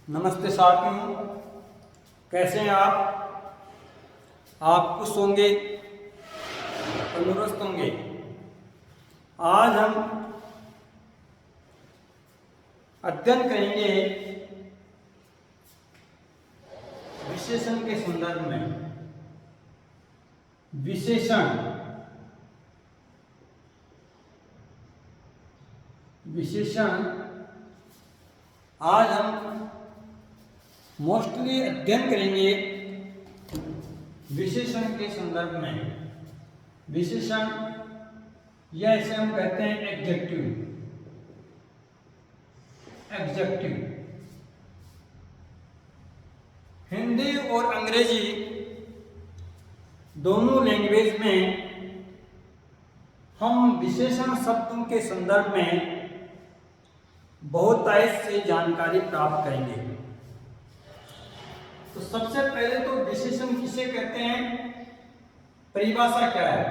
नमस्ते साथियों, कैसे हैं आप खुश होंगे, तंदुरुस्त होंगे। आज हम अध्ययन करेंगे विशेषण के संदर्भ में। विशेषण आज हम मोस्टली अध्ययन करेंगे विशेषण के संदर्भ में। विशेषण या इसे हम कहते हैं एग्जेक्टिव। हिंदी और अंग्रेजी दोनों लैंग्वेज में हम विशेषण शब्दों के संदर्भ में बहुतायत से जानकारी प्राप्त करेंगे। तो सबसे पहले तो विशेषण किसे कहते हैं, परिभाषा क्या है।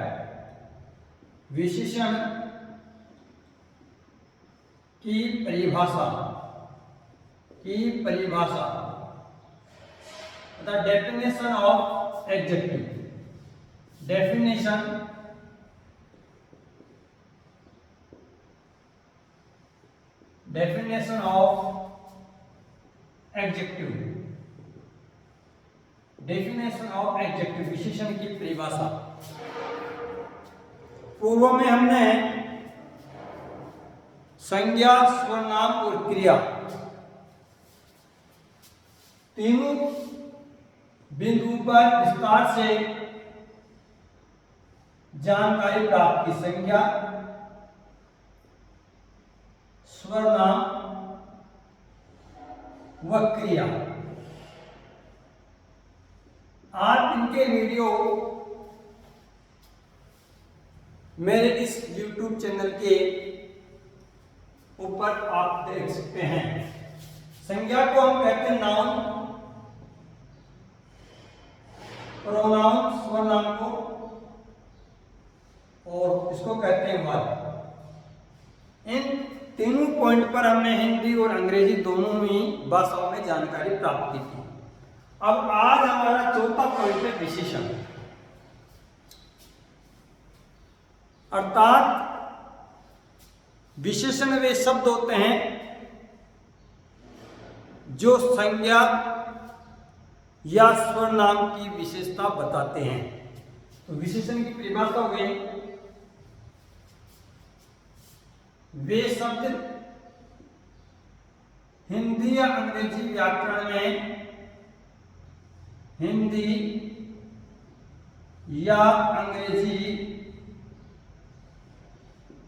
विशेषण की परिभाषा the definition of adjective. Definition of adjective. विशेषण की परिभाषा। पूर्व में हमने संज्ञा, सर्वनाम और क्रिया तीनों बिंदुओं पर विस्तार से जानकारी प्राप्त की। संज्ञा, सर्वनाम व क्रिया। आज इनके वीडियो मेरे इस YouTube चैनल के ऊपर आप देख सकते हैं। संज्ञा को हम कहते हैं नाउन, प्रोनाउन सर्वनाम को, और इसको कहते हैं वर्ब। इन तीनों पॉइंट पर हमने हिंदी और अंग्रेजी दोनों ही भाषाओं में जानकारी प्राप्त की थी। अब आज हमारा चौथा पॉइंट है विशेषण। अर्थात विशेषण वे शब्द होते हैं जो संज्ञा या सर्वनाम की विशेषता बताते हैं। तो विशेषण की परिभाषा हो गई, वे शब्द हिंदी या अंग्रेजी व्याकरण में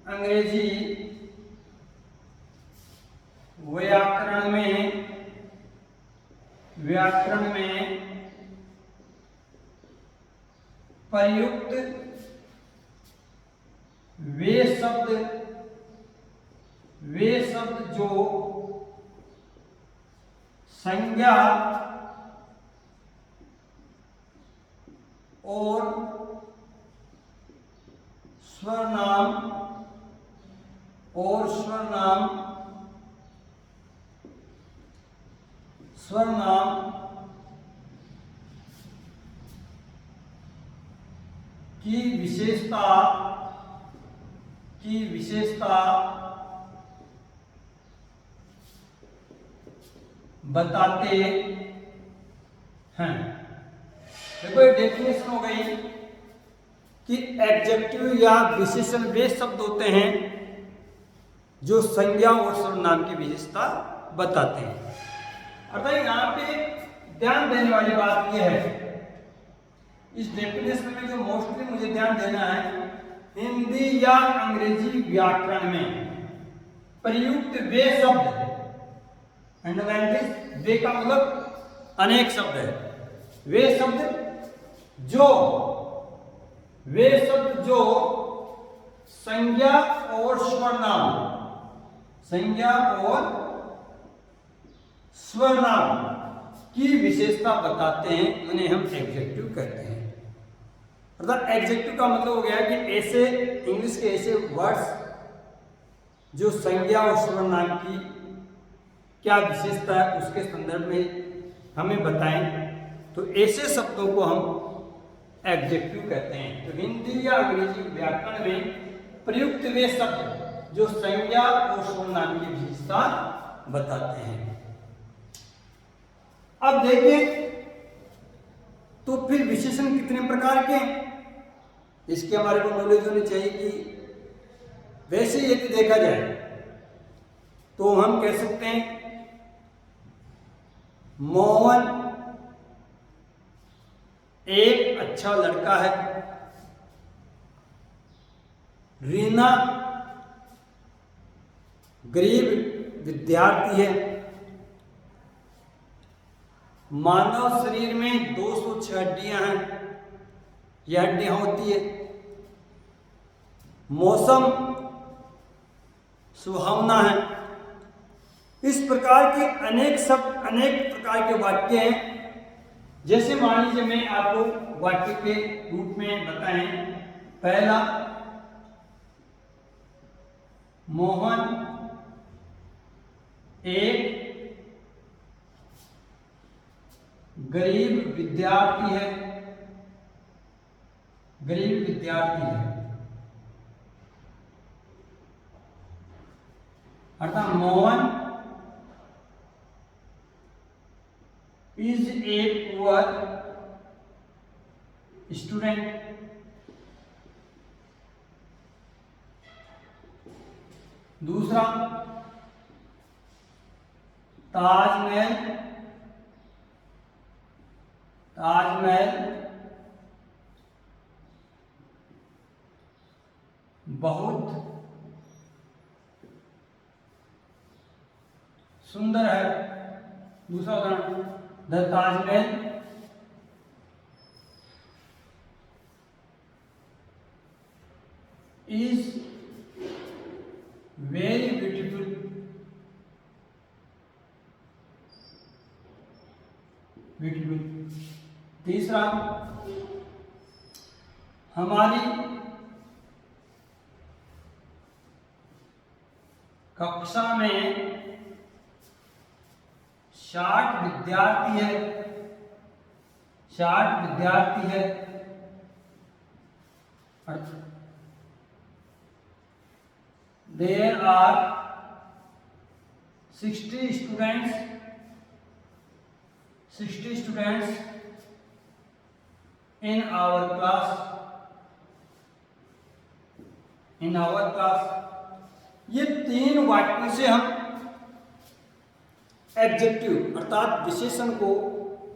अंग्रेजी व्याकरण में प्रयुक्त वे शब्द जो संज्ञा और सर्वनाम की विशेषता बताते हैं। देखो ये डेफिनेशन हो गई कि एडजेक्टिव या विशेषण वे शब्द होते हैं जो संज्ञा और सर्वनाम की विशेषता बताते हैं। अर्थात यहाँ पे ध्यान देने वाली बात यह है, इस डेफिनेशन में जो मोस्टली मुझे ध्यान देना है, हिंदी या अंग्रेजी व्याकरण में प्रयुक्त वे शब्द, वे का मतलब अनेक शब्द है, वे शब्द जो संज्ञा और सर्वनाम की विशेषता बताते हैं, उन्हें हम एडजेक्टिव कहते हैं। अर्थात एडजेक्टिव का मतलब हो गया कि ऐसे इंग्लिश के ऐसे वर्ड्स जो संज्ञा और सर्वनाम की क्या विशेषता है उसके संदर्भ में हमें बताएं, तो ऐसे शब्दों को हम एडजेक्टिव कहते हैं। तो हिंदी या अंग्रेजी व्याकरण में प्रयुक्त वे शब्द जो संज्ञा और सर्वनाम की विशेषता बताते हैं। अब देखें तो फिर विशेषण कितने प्रकार के हैं, इसके हमारे को नॉलेज होनी चाहिए। कि वैसे यदि देखा जाए तो हम कह सकते हैं मोहन एक अच्छा लड़का है, रीना गरीब विद्यार्थी है, मानव शरीर में 206 हड्डियां हैं, यह हड्डियां होती है, मौसम सुहावना है। इस प्रकार के अनेक शब्द, अनेक प्रकार के वाक्य हैं। जैसे मान लीजिए मैं आपको वाक्य के रूप में बताएं, पहला मोहन एक गरीब विद्यार्थी है, गरीब विद्यार्थी है, अर्थात Mohan is a poor student. दूसरा ताजमहल, ताजमहल बहुत सुंदर है। दूसरा उदाहरण, the Taj Mahal is very beautiful. Beautiful. तीसरा, हमारी कक्षा में 60 विद्यार्थी है, 60 विद्यार्थी है। There are 60 students, 60 students in our class, in our class। ये 3 वाक्यों से हम एडजेक्टिव अर्थात विशेषण को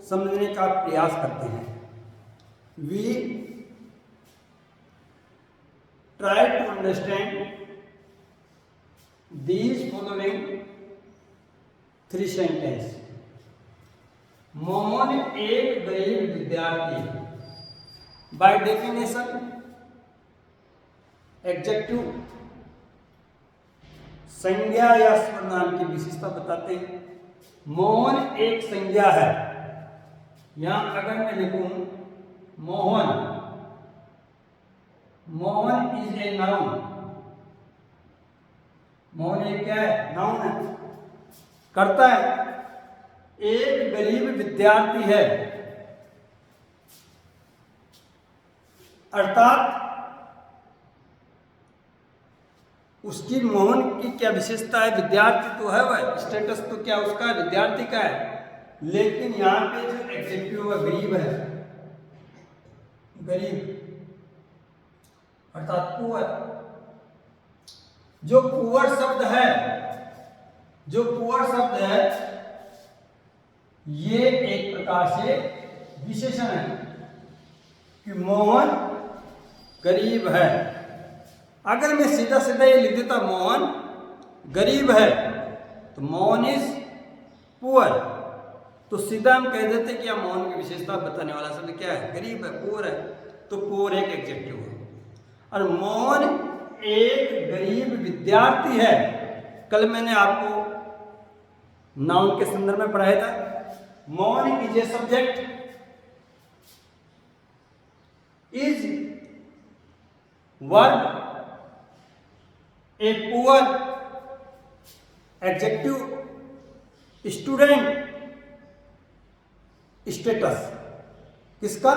समझने का प्रयास करते हैं। We try to understand these following 3 sentences। Mohan एक गरीब विद्यार्थी है। बाय डेफिनेशन एडजेक्टिव संज्ञा या सर्वनाम की विशेषता बताते हैं। मोहन एक संज्ञा है। यहां अगर मैं लिखूं Mohan, Mohan is a noun. Mohan एक क्या है? नाउन है, करता है। एक गरीब विद्यार्थी है, अर्थात उसकी मोहन की क्या विशेषता है? विद्यार्थी तो है, वह स्टेटस तो क्या उसका विद्यार्थी का है, लेकिन यहां पे जो एडजेक्टिव है गरीब है, गरीब अर्थात पुअर। जो पुअर शब्द है, जो पुअर शब्द है ये एक प्रकार से विशेषण है कि मोहन गरीब है। अगर मैं सीधा सीधा ये लिख देता मोहन गरीब है तो मोहन इज पुअर, तो सीधा हम कह देते कि मोहन की विशेषता बताने वाला शब्द क्या है? गरीब है, पुअर है। तो पुअर एक एडजेक्टिव है। और मोहन एक गरीब विद्यार्थी है, कल मैंने आपको नाउन के संदर्भ में पढ़ाया था। Mohan is a subject, is verb, a poor adjective, student status, किसका?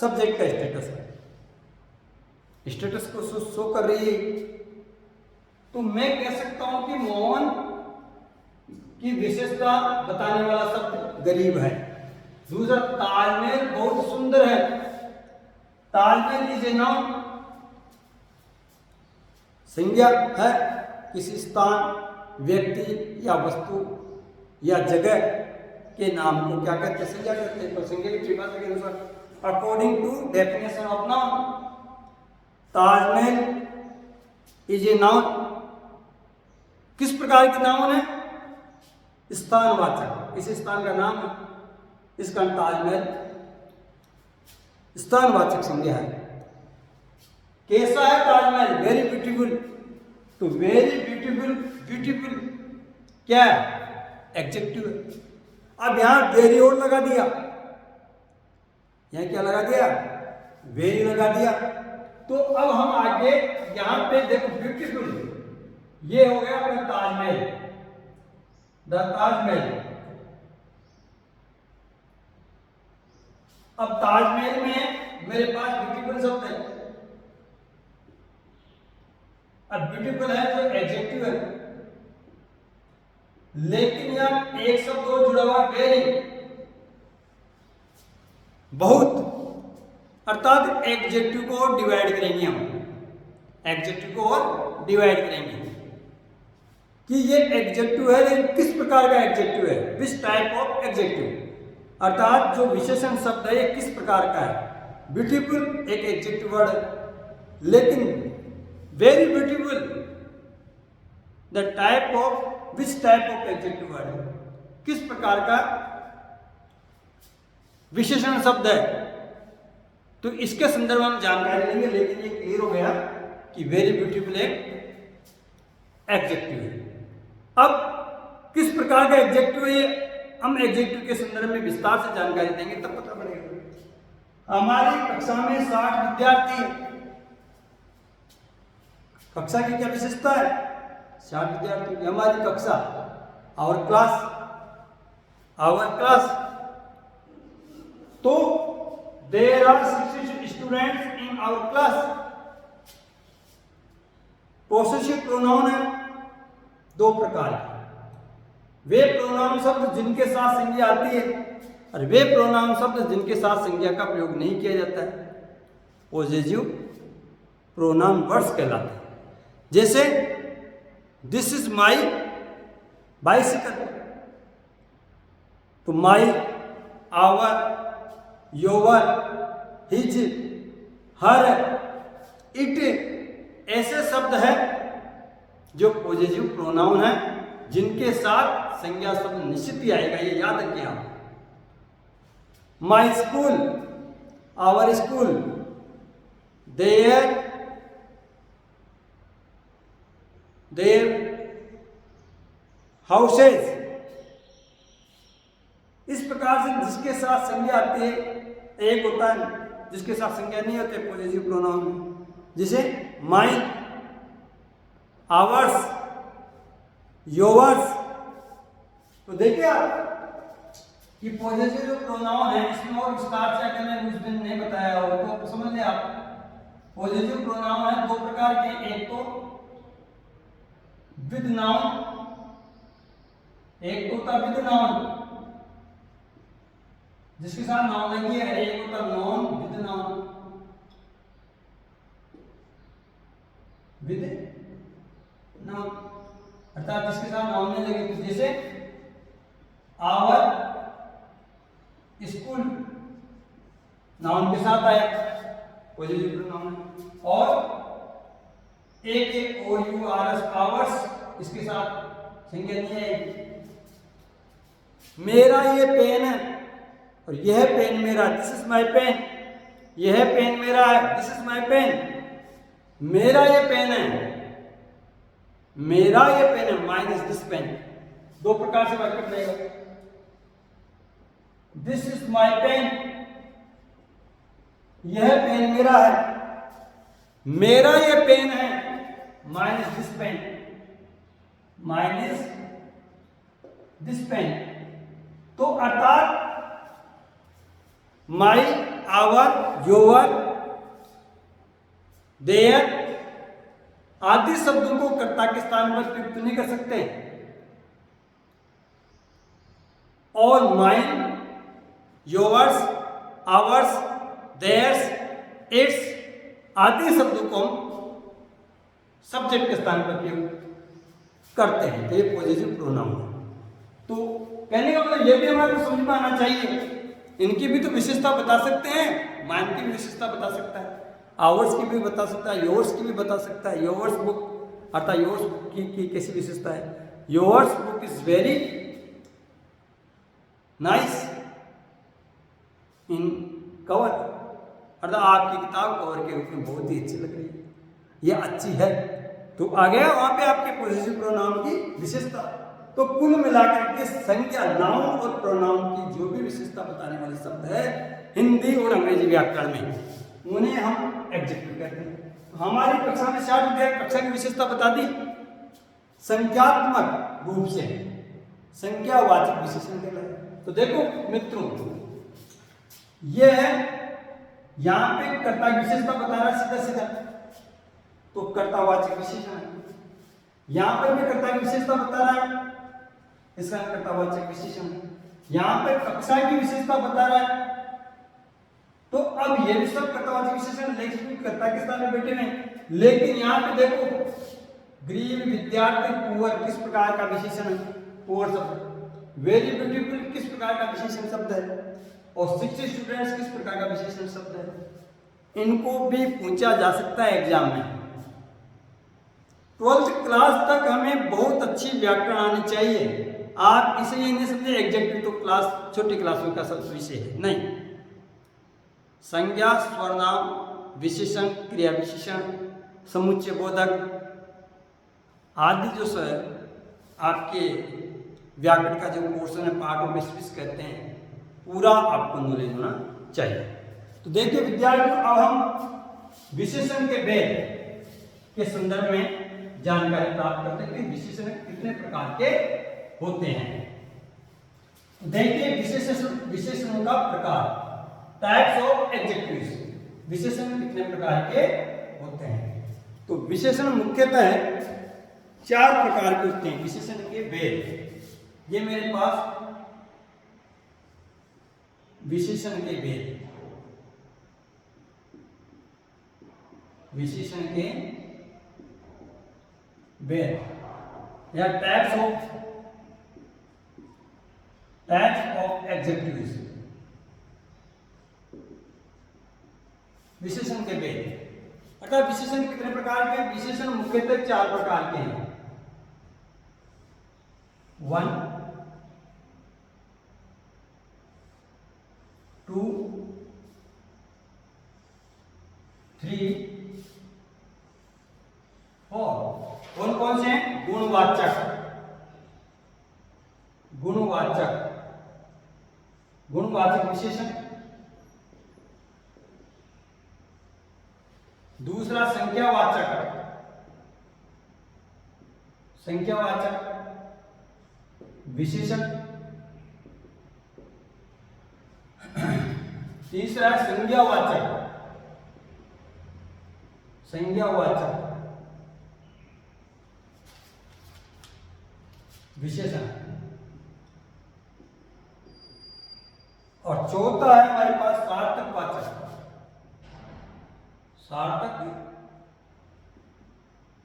सब्जेक्ट का स्टेटस है, स्टेटस को शो कर रही है। तो मैं कह सकता हूं कि मोहन की विशेषता बताने वाला शब्द गरीब है। दूसरा, ताजमहल बहुत सुंदर है। ताजमहल इज ए नाउन, संज्ञा है किसी स्थान, व्यक्ति या वस्तु या जगह के नाम को क्या कहते हैं? संज्ञा कहते हैं। तो संज्ञा की परिभाषा के अनुसार according to definition of noun, Taj Mahal is a noun. किस प्रकार के नाउन है? स्थानवाचक, किसी स्थान का नाम है, इसका ताजमहल स्थानवाचक संज्ञा है। कैसा है ताजमहल? Very beautiful. तो वेरी ब्यूटीफुल, ब्यूटीफुल क्या है? एडजेक्टिव है। अब यहां वेरी और लगा दिया, यहां क्या लगा दिया? वेरी लगा दिया। तो अब हम आगे यहां पे देखो, ब्यूटीफुल ये हो गया अपना ताजमहल, द ताजमहल। अब ताजमहल में मेरे पास ब्यूटीफुल शब्द है। अब ब्यूटीफुल है तो एडजेक्टिव है, लेकिन यहां एक शब्द और जुड़ा हुआ, वेरी, बहुत, अर्थात एडजेक्टिव को और डिवाइड करेंगे हम, एडजेक्टिव को और डिवाइड करेंगे कि ये एडजेक्टिव है, लेकिन किस प्रकार का एडजेक्टिव है? विच टाइप ऑफ एडजेक्टिव, अर्थात जो विशेषण शब्द है ये किस प्रकार का है? ब्यूटीफुल एक एडजेक्टिव वर्ड है, लेकिन very beautiful the type of, which type of adjective word है? किस प्रकार का विशेषण शब्द है? तो इसके संदर्भ में जानकारी लेंगे, लेकिन ये क्लियर हो गया कि वेरी ब्यूटीफुल एक एडजेक्टिव है। अब किस प्रकार का एडजेक्टिव है, हम एडजेक्टिव के संदर्भ में विस्तार से जानकारी देंगे, तब पता पड़ेगा। हमारी कक्षा में 60 विद्यार्थी हैं। कक्षा की क्या विशेषता है? 60 विद्यार्थी हमारी कक्षा, आवर क्लास, आवर क्लास। तो there are 60 students in our class. Possessive pronoun है दो प्रकार के, वे प्रोनाउन शब्द जिनके साथ संज्ञा आती है और वे प्रोनाउन शब्द जिनके साथ संज्ञा का प्रयोग नहीं किया जाता है, पॉजिटिव प्रोनाउन वर्ड्स कहलाते हैं। जैसे दिस इज माई बाइसिकल, तो my, our, your, his, her, it ऐसे शब्द हैं जो पॉजिटिव प्रोनाउन है, जिनके साथ संज्ञा शब्द निश्चित ही आएगा, ये याद रखिए आप। My school, our school, their, their houses. इस प्रकार से जिसके साथ संज्ञा आती है, एक होता है जिसके साथ संज्ञा नहीं होते पॉजिटिव प्रोनाउन में, जिसे माइन, आवर्स, योवर्स। तो देखिए आप कि पॉजिटिव जो प्रोनाउन है इसमें और विस्तार से अगर मैंने उस दिन नहीं बताया हो तो समझ लें आप। पॉजिटिव प्रोनाउन है दो प्रकार के, एक तो विद नाउन, एक होता विद नाउन जिसके साथ नाउन लगी है, एक होता non with noun, with noun अर्थात जिसके साथ नाउन नहीं लगे। जैसे आवर स्कूल नाउन के साथ आया, पॉजिटिव प्रोनाउन, और एक ओ यू आर एस आवर्स इसके साथ संज्ञा नहीं है। मेरा ये पेन है और यह पेन मेरा, दिस इज माई पेन, यह पेन मेरा है, दिस इज माई पेन। मेरा ये पेन है, मेरा ये पेन है, माइन इज दिस पेन। दो प्रकार से वाक्य बनेगा। दिस इज माई पेन, यह पेन मेरा है, मेरा ये पेन है, mine is this pen, mine is this pen. तो अर्थात माई, आवर, योवर, देयर आदि शब्दों को कर्ता के स्थान पर प्रयुक्त नहीं कर सकते। और mine, yours, ours, theirs, its आदि शब्दों को हम सब्जेक्ट के स्थान पर प्रयोग करते हैं, तो ये पॉजिटिव प्रोनाउन है। तो कहने का मतलब ये भी हमारे को समझ में आना चाहिए, इनकी भी तो विशेषता बता सकते हैं, माइन की भी विशेषता बता सकता है, आवर्स की भी बता सकता है, योवर्स की भी बता सकता है। योवर्स बुक अर्थात योवर्स बुक की कैसी विशेषता है? Yours book is very nice in cover, अर्थात आपकी किताब कवर के रूप में बहुत ही अच्छी लग रही है, ये अच्छी है। तो आ गया वहां पे आपके पॉजिटिव प्रोनाउन की विशेषता। तो कुल मिलाकर के संज्ञा, नाउन और प्रोनाउन की जो भी विशेषता बताने वाले शब्द है हिंदी और अंग्रेजी व्याकरण में, उन्हें हम एडजेक्टिव कहते हैं। तो हमारी कक्षा में 60 विद्यार्थी कक्षा की विशेषता बता दी संख्यात्मक रूप से, संख्यावाचक विशेषण कहलाए। तो देखो मित्रों, ये है यहां पे कर्ता की विशेषता बता रहा है सीधा सीधा, तो कर्तावाचक विशेषण है। यहां पर भी कर्ता की विशेषता बता रहा है, इसका कर्तावाचक विशेषण है। यहां पर कक्षा की विशेषता बता रहा है, तो अब ये भी सब कर्तावाचक विशेषण लेकिन कर्ता के स्थान में बैठे हैं। लेकिन यहाँ पे देखो ग्रीव, विद्यार्थी, पुअर किस प्रकार का विशेषण है? पुअर शब्द। वेरी ब्यूटीफुल किस प्रकार का विशेषण शब्द है? और 60 स्टूडेंट्स किस प्रकार का विशेषण शब्द है? इनको भी पूछा जा सकता है एग्जाम में। 12th क्लास तक हमें बहुत अच्छी व्याकरण आनी चाहिए। आप इसे ये नहीं समझे एग्जेक्टिव तो क्लास छोटी क्लासों का सब विषय है, नहीं। संज्ञा, स्वरनाम, विशेषण, क्रिया विशेषण, समुच्चय बोधक आदि जो आपके व्याकरण का जो पोर्शन है, पार्ट ऑफ स्पीच कहते हैं, पूरा आपको नॉलेज होना चाहिए। तो देखिए विद्यार्थियों, अब हम विशेषण के भेद के संदर्भ में जानकारी प्राप्त करते हैं कि विशेषण कितने प्रकार के होते हैं। देखिए विशेषणों का प्रकार, टाइप्स ऑफ एडजेक्टिव्स, विशेषण कितने प्रकार के होते हैं। तो विशेषण मुख्यतः 4 प्रकार के होते हैं। विशेषण के भेद, ये मेरे पास विशेषण के भेद, विशेषण के भेद या टाइप्स ऑफ एडजेक्टिव्स, विशेषण के भेद। अर्थात विशेषण कितने प्रकार के? विशेषण मुख्यतः 4 प्रकार के हैं। 1, 2, 3, 4। कौन कौन से हैं? गुणवाचक, गुणवाचक, गुणवाचक विशेषण। दूसरा संख्यावाचक, संख्यावाचक विशेषण। तीसरा संज्ञावाचक, संज्ञावाचक विशेषण। और चौथा है हमारे पास सार्थकवाचक, सार्थक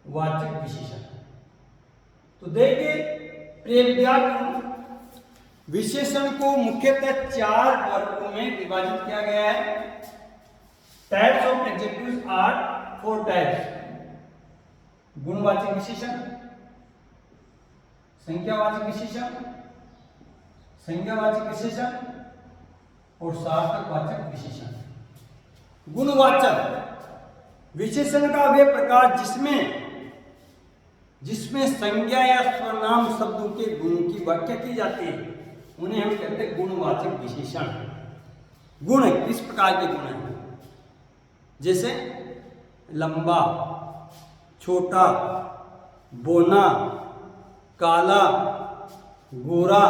वाचक विशेषण। तो देखिए प्रिय विद्यार्थियों, विशेषण को मुख्यतः 4 वर्गों में विभाजित किया गया है। Types of adjectives are 4 types: गुणवाचक विशेषण, संख्यावाचक विशेषण, संज्ञावाचक विशेषण और सार्थकवाचक विशेषण। गुणवाचक विशेषण का वे प्रकार जिसमें संज्ञा या सर्वनाम शब्दों के गुण की व्याख्या की जाती है, उन्हें हम कहते हैं गुणवाचक विशेषण। गुण किस प्रकार के गुण हैं? जैसे लंबा, छोटा, बोना, काला, गोरा,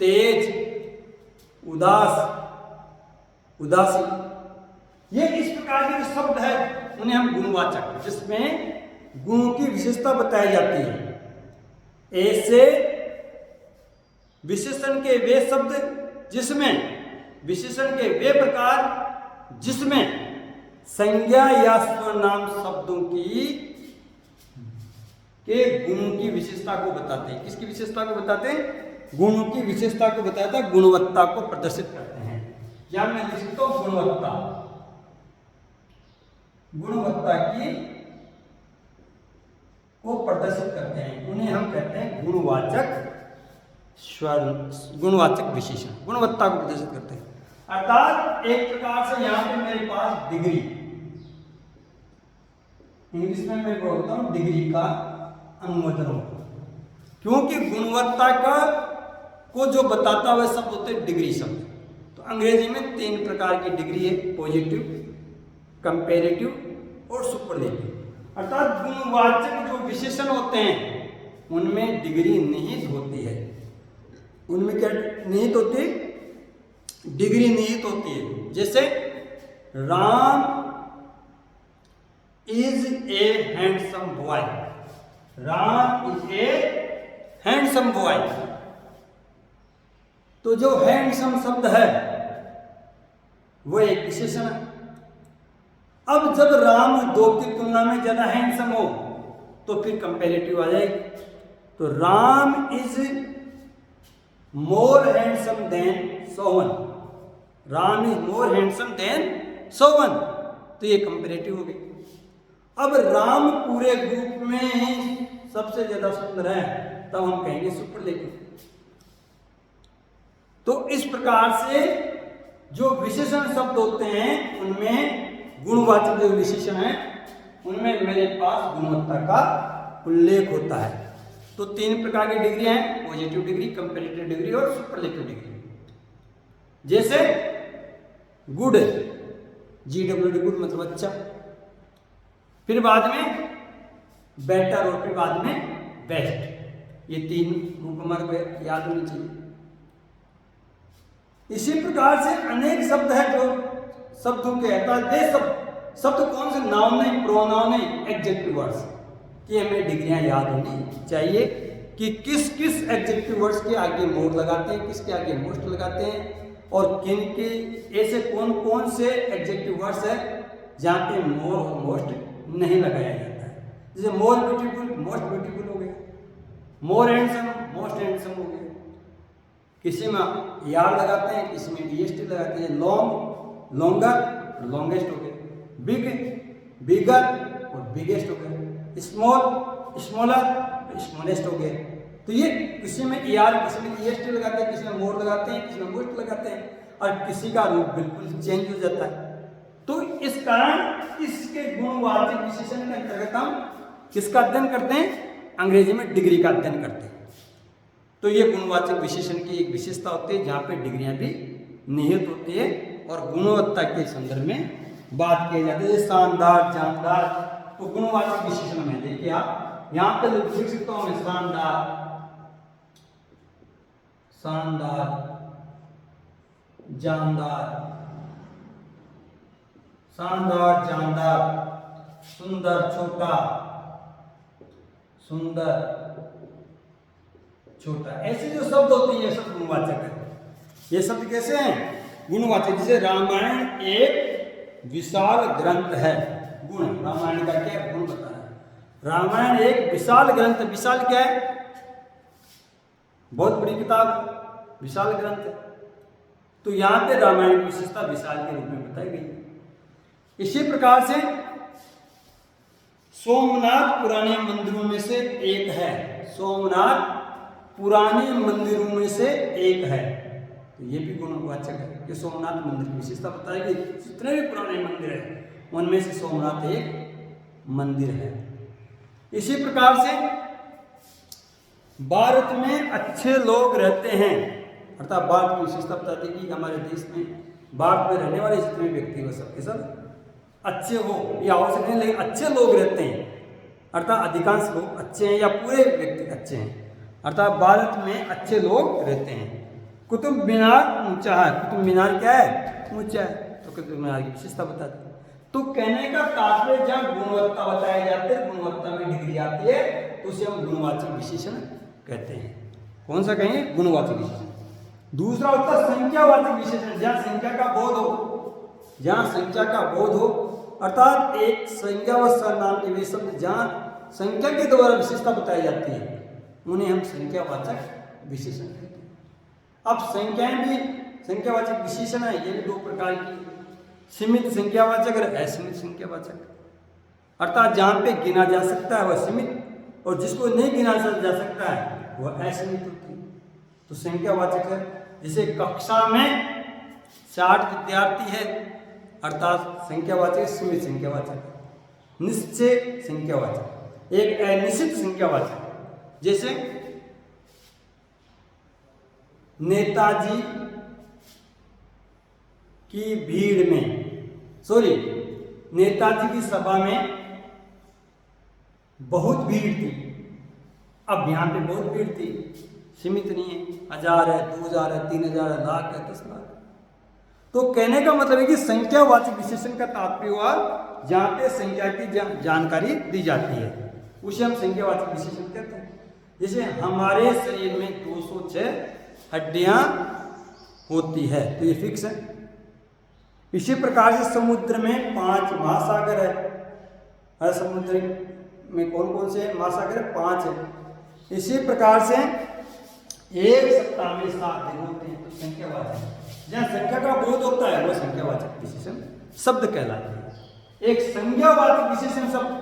तेज, उदास, उदासी, ये इस प्रकार के जो शब्द है उन्हें हम गुणवाचक, जिसमें गुणों की विशेषता बताई जाती है। ऐसे विशेषण के वे शब्द जिसमें विशेषण के वे प्रकार जिसमें संज्ञा या स्वनाम शब्दों के गुणों की विशेषता को बताते हैं। किसकी विशेषता को बताते हैं? गुणों की विशेषता को बताता है, गुणवत्ता को प्रदर्शित करते हैं। या मैं लिख सकता हूं गुणवत्ता, गुणवत्ता की को प्रदर्शित करते हैं, उन्हें हम कहते हैं गुणवाचक गुणवाचक विशेषण, गुणवत्ता को प्रदर्शित करते हैं। अर्थात एक प्रकार से यहां पे मेरे पास डिग्री, इंग्लिश में मैं बोलता हूं डिग्री का अनुमोदन हो, क्योंकि गुणवत्ता का को जो बताता हुआ शब्द होते हैं डिग्री शब्द। तो अंग्रेजी में 3 प्रकार की डिग्री है, पॉजिटिव, कंपैरेटिव और सुपरलेटिव। अर्थात गुणवाचक जो विशेषण होते हैं उनमें डिग्री निहित होती है। उनमें क्या निहित होती है? डिग्री निहित होती है। जैसे Ram is a handsome boy, Ram is a handsome boy. तो जो हैंडसम शब्द है वो एक विशेषण है। अब जब राम 2 की तुलना में ज्यादा हैंडसम हो तो फिर कंपैरेटिव आ जाएगी। तो Ram is more handsome than Sovan, Ram is more handsome than Sovan, तो ये कंपैरेटिव हो गई। अब राम पूरे ग्रुप में ही सबसे ज्यादा सुंदर है, तब हम कहेंगे सुपरलेटिव। तो इस प्रकार से जो विशेषण शब्द होते हैं उनमें गुणवाचक जो विशेषण है उनमें मेरे पास गुणवत्ता का उल्लेख होता है। तो 3 प्रकार की डिग्री हैं, पॉजिटिव डिग्री, कंपैरेटिव डिग्री और सुपरलेटिव डिग्री। जैसे गुड, GWD गुड मतलब अच्छा, फिर बाद में बेटर और फिर बाद में बेस्ट। ये 3 रूप हमारे को याद होनी चाहिए। इसी प्रकार से अनेक शब्द है जो शब्दों के शब्द कौन से? नाउन नहीं, प्रोनाउन नहीं, एडजेक्टिव वर्ड्स की हमें डिग्रियां याद होनी चाहिए कि किस किस एडजेक्टिव वर्ड्स के आगे मोर लगाते हैं, किसके आगे मोस्ट लगाते हैं, और किन के ऐसे कौन कौन से एडजेक्टिव वर्ड्स है जहाँ पे मोर और मोस्ट नहीं लगाया जाता है। जैसे मोर ब्यूटीफुल, मोस्ट ब्यूटीफुल हो गया, मोर हैंडसम, मोस्ट हैंडसम हो गया। किसी में यार लगाते हैं, किसी में EST लगाते हैं। लॉन्ग, लॉन्गर, लॉन्गेस्ट हो गए। बिग, बिगर और बिगेस्ट हो गए। स्मॉल, स्मॉलर, स्मॉलेस्ट हो गए। तो ये किसी में ER, किसी में EST लगाते हैं, किसी में मोर लगाते हैं, किसी में मोस्ट लगाते हैं, और किसी का रूप बिल्कुल चेंज हो जाता है। तो इस कारण इसके गुणवाचक विशेषण के अंतर्गत हम किसका अध्ययन करते हैं? अंग्रेजी में डिग्री का अध्ययन करते हैं। तो ये गुणवाचक विशेषण की एक विशेषता होती है जहाँ पे डिग्रियां भी निहित होती है और गुणवत्ता के संदर्भ में बात की जाती है। शानदार, जानदार, तो गुणवाचक विशेषण में देखिए आप यहाँ पे लिख सकता हूँ मैं शानदार, शानदार, जानदार, शानदार, जानदार, सुंदर, छोटा, सुंदर, छोटा, ऐसे जो शब्द होते हैं ये सब गुणवाचक है। ये शब्द कैसे हैं? गुणवाचक। जैसे रामायण एक विशाल ग्रंथ है, गुण, रामायण का क्या गुण बता रहा है? रामायण एक विशाल ग्रंथ, विशाल क्या है? बहुत बड़ी किताब, विशाल ग्रंथ है। तो यहाँ पे रामायण की विशेषता विशाल के रूप में बताई गई। इसी प्रकार से सोमनाथ पुराने मंदिरों में से एक है, सोमनाथ पुराने मंदिरों में से एक है। तो ये भी गुणवाचक है कि सोमनाथ मंदिर की विशेषता बताई गई। जितने भी पुराने मंदिर हैं उनमें से सोमनाथ एक मंदिर है। इसी प्रकार से भारत में अच्छे लोग रहते हैं, अर्थात भारत की विशेषता बताती है कि हमारे देश में, भारत में रहने वाले जितने व्यक्ति हो सबके सब अच्छे हो, ये आवश्यक नहीं, लेकिन अच्छे लोग रहते हैं। अर्थात अधिकांश लोग अच्छे हैं या पूरे व्यक्ति अच्छे हैं। अर्थात भारत में अच्छे लोग रहते हैं। कुतुब मीनार ऊंचा है। कुतुब मीनार क्या है? ऊंचा है। तो कुतुब मीनार की विशेषता बता दी। तो कहने का तात्पर्य जब गुणवत्ता बताए जाते हैं, गुणवत्ता में डिग्री आती है, तो उसे हम गुणवाचक विशेषण कहते हैं। कौन सा कहेंगे? गुणवाचक विशेषण। दूसरा होता है संख्यावाचक विशेषण, जहां संख्या का बोध हो, जहां संख्या का बोध हो, अर्थात एक संज्ञा व सर्वनाम के वे शब्द जहां संख्या के द्वारा विशेषता बताई जाती है, उन्हें हम संख्यावाचक विशेषण कहते हैं। अब संख्याएं भी संख्यावाचक विशेषण है, ये भी दो प्रकार की, सीमित संख्यावाचक और असीमित संख्यावाचक। अर्थात जहां पे गिना जा सकता है वह सीमित, और जिसको नहीं गिना जा सकता है वह असीमित होती है। तो संख्यावाचक है, जैसे कक्षा में 60 विद्यार्थी है, अर्थात संख्यावाचक सीमित संख्यावाचक। निश्चय संख्यावाचक, एक अनिश्चित संख्यावाचक, जैसे नेताजी की भीड़ में, नेताजी की सभा में बहुत भीड़ थी। अब यहाँ पे बहुत भीड़ थी, सीमित नहीं है, 1000 है, 2000 है, 3000 है, लाख है, 10 लाख। तो कहने का मतलब है कि संख्यावाचक विशेषण का तात्पर्य हुआ जहाँ पे संख्या की जानकारी दी जाती है, उसे हम संख्यावाचक विशेषण कहते हैं। जैसे हमारे शरीर में 206 हड्डियां होती है, तो ये फिक्स है। इसी प्रकार से समुद्र में 5 महासागर है। हर समुद्र में कौन कौन से महासागर है? 5 है। इसी प्रकार से एक सप्ताह में 7 दिन होते हैं, तो संख्यावाचक, जहाँ संख्या का बोध होता है वह संख्यावाचक विशेषण शब्द कहलाते हैं। एक संज्ञावाचक विशेषण शब्द,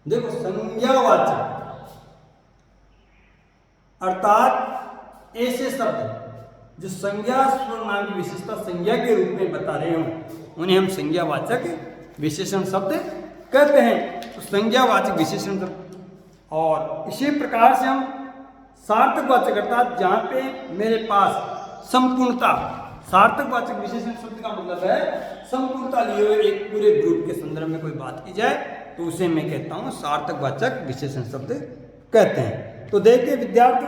देखो संज्ञावाचक अर्थात ऐसे शब्द जो संज्ञा सर्वनाम की विशेषता संज्ञा के रूप में बता रहे हो, उन्हें हम संज्ञावाचक विशेषण शब्द कहते हैं। तो संज्ञावाचक विशेषण शब्द, और इसी प्रकार से हम सार्थकवाचक, अर्थात जहाँ पे मेरे पास संपूर्णता, सार्थकवाचक विशेषण शब्द का मतलब है संपूर्णता लिए हुए एक पूरे ग्रुप के संदर्भ में कोई बात की जाए तो उसे मैं कहता हूँ सार्थकवाचक विशेषण शब्द कहते हैं। तो देखिए विद्यार्थी,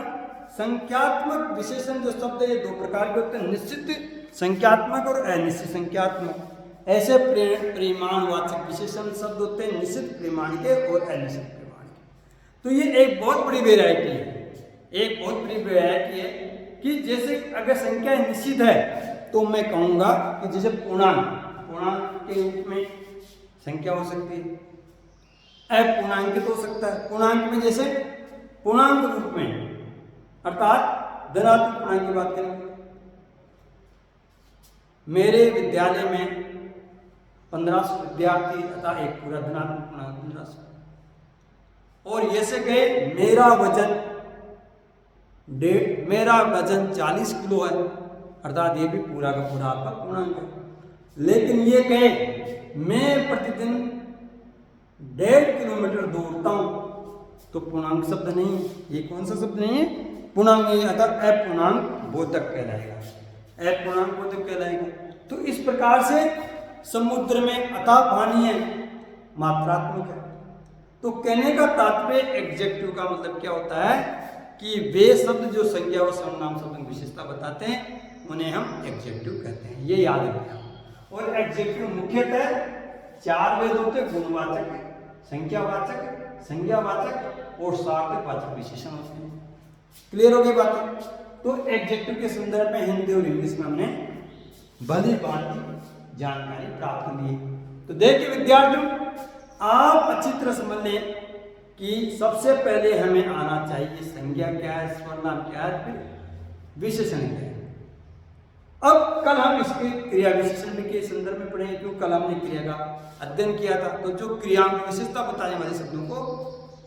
संख्यात्मक विशेषण जो शब्द है ये 2 प्रकार के होते हैं, निश्चित संख्यात्मक और अनिश्चित संख्यात्मक। ऐसे परिमाणवाचक विशेषण शब्द होते हैं निश्चित परिमाण के और अनिश्चित परिमाण के। तो ये एक बहुत बड़ी वेराइटी है, एक बहुत बड़ी वेराइटी है कि जैसे अगर संख्या निश्चित है तो मैं कहूँगा कि जैसे पूर्णांक के रूप में संख्या हो सकती है, अपूर्णांकित हो सकता है। पूर्णांक में जैसे पूर्णांक रूप में, अर्थात धनात्मक पूर्णांक की बात करें, मेरे विद्यालय में 1500 विद्यार्थी अतः एक पूरा धनात्मक पूर्णांक 1500। और ऐसे गए मेरा वजन 40 किलो है, अर्थात ये भी पूरा का पूरा आपका पूर्णांक है। लेकिन ये कहे मैं प्रतिदिन 1.5 किलोमीटर दौड़ता हूँ, तो पूर्णांक शब्द नहीं, ये कौन सा शब्द नहीं है? पूर्णांक नहीं, अतः अपूर्णांक बोधक कहलाएगा, अपूर्णांक बोधक कहलाएगा। तो इस प्रकार से समुद्र में अथाह पानी है, मात्रात्मक है। तो कहने का तात्पर्य एग्जेक्टिव का मतलब क्या होता है कि वे शब्द जो संज्ञा व सर्वनाम शब्द की विशेषता बताते हैं उन्हें हम एग्जेक्टिव कहते हैं, ये याद रखना। और एग्जेक्टिव मुख्यतः 4 भेद होते हैं, गुणवाचक, संख्यावाचक, संज्ञावाचक और सार्थकवाचक विशेषण होते हैं। क्लियर हो गई बातें? तो एग्जेक्टिव के संदर्भ में हिंदी और इंग्लिश में हमने भली भांति जानकारी प्राप्त कर ली। तो देखिए विद्यार्थियों, आप अच्छी तरह समझ लें कि सबसे पहले हमें आना चाहिए संज्ञा क्या है, सर्वनाम क्या है, फिर विशेषण क्या है। अब कल हम इसके क्रिया विशेषण के संदर्भ में पढ़ेंगे, क्योंकि कल हमने क्रिया का अध्ययन किया था। तो जो क्रियाओं की विशेषता बताने वाले शब्दों को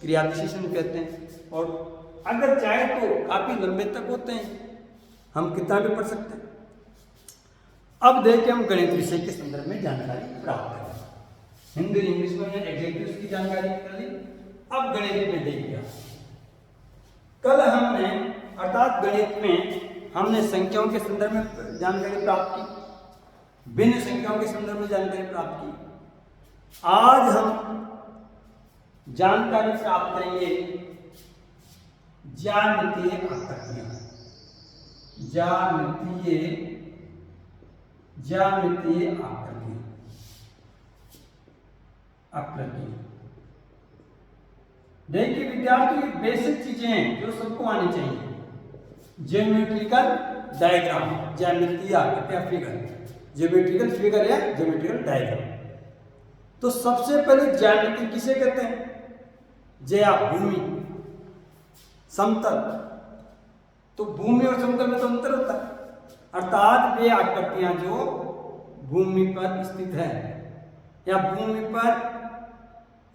क्रिया विशेषण कहते हैं। और अगर चाहे तो काफी लंबे तक होते हैं, हम कितना भी पढ़ सकते हैं। अब देखिए हम गणित विषय के संदर्भ में जानकारी प्राप्त करें। हिंदी इंग्लिश में एग्जेक्टिव्स की जानकारी कर ली, अब गणित में देखिए। कल हमने अर्थात गणित में हमने संख्याओं के संदर्भ में जानकारी प्राप्त की, भिन्न संख्याओं के संदर्भ में जानकारी प्राप्त की। आज हम जानकारी प्राप्त करेंगे ज्यामितीय आकृतियां। ज्यामितीय आकृति। देखिए विद्यार्थी, बेसिक चीजें हैं जो सबको आनी चाहिए। ज्योमेट्रिकल डायग्राम, ज्यामितीय आकृति या फिगर, ज्योमेट्रिकल फिगर या ज्योमेट्रिकल डायग्राम। तो सबसे पहले ज्यामिति किसे कहते हैं? ज्या भूमि, समतल। तो भूमि और समतल में तो अंतर होता है, अर्थात वे आकृतियां जो भूमि पर स्थित है या भूमि पर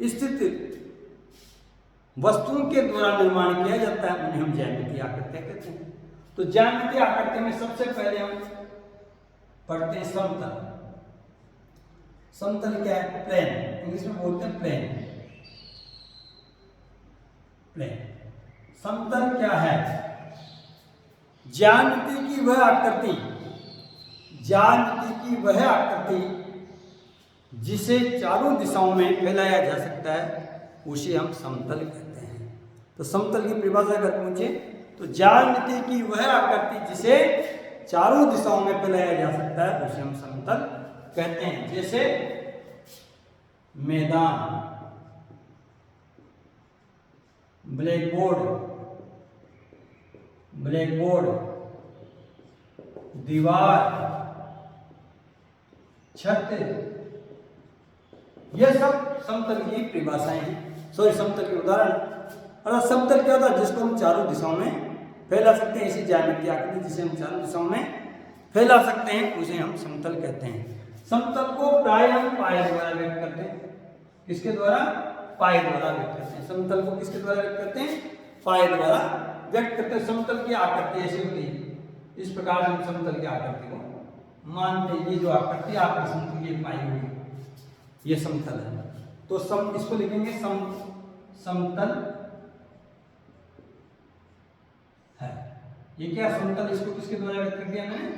स्थित वस्तुओं के द्वारा निर्माण किया जाता है, उन्हें हम ज्यामितीय आकृतियां कहते हैं। तो ज्यामितीय आकृति में सबसे पहले हम पढ़ते हैं समतल। समतल क्या है? प्लेन, इंग्लिश में बोलते हैं प्लेन। समतल क्या है? ज्यामिति की वह आकृति जिसे चारों दिशाओं में फैलाया जा सकता है, उसे हम समतल कहते हैं। तो समतल की परिभाषा अगर पूछे तो ज्यामिति की वह आकृति जिसे चारों दिशाओं में फैलाया जा सकता है, उसे हम समतल कहते हैं। जैसे मैदान, ब्लैकबोर्ड, दीवार, छत, यह सब समतल की परिभाषाएं हैं, समतल के उदाहरण। और समतल क्या होता है? जिसको हम चारों दिशाओं में फैला सकते हैं, इसी ज्यामितीय आकृति जिसे हम चारों दिशाओं में फैला सकते हैं, उसे हम समतल कहते हैं। समतल को प्राय हम पाए द्वारा व्यक्त करते हैं। किसके द्वारा? पाए द्वारा व्यक्त करते हैं। समतल को किसके द्वारा व्यक्त करते हैं? पाए द्वारा व्यक्त करते हैं। समतल की आकृति ऐसी होती है, इस प्रकार हम समतल की आकृति को मानते हैं। ये जो आकृति आपके समतल की पाई हुई, ये समतल है। तो इसको लिखेंगे समतल है। ये क्या समतल? इसको किसके द्वारा व्यक्त कर दिया मैंने?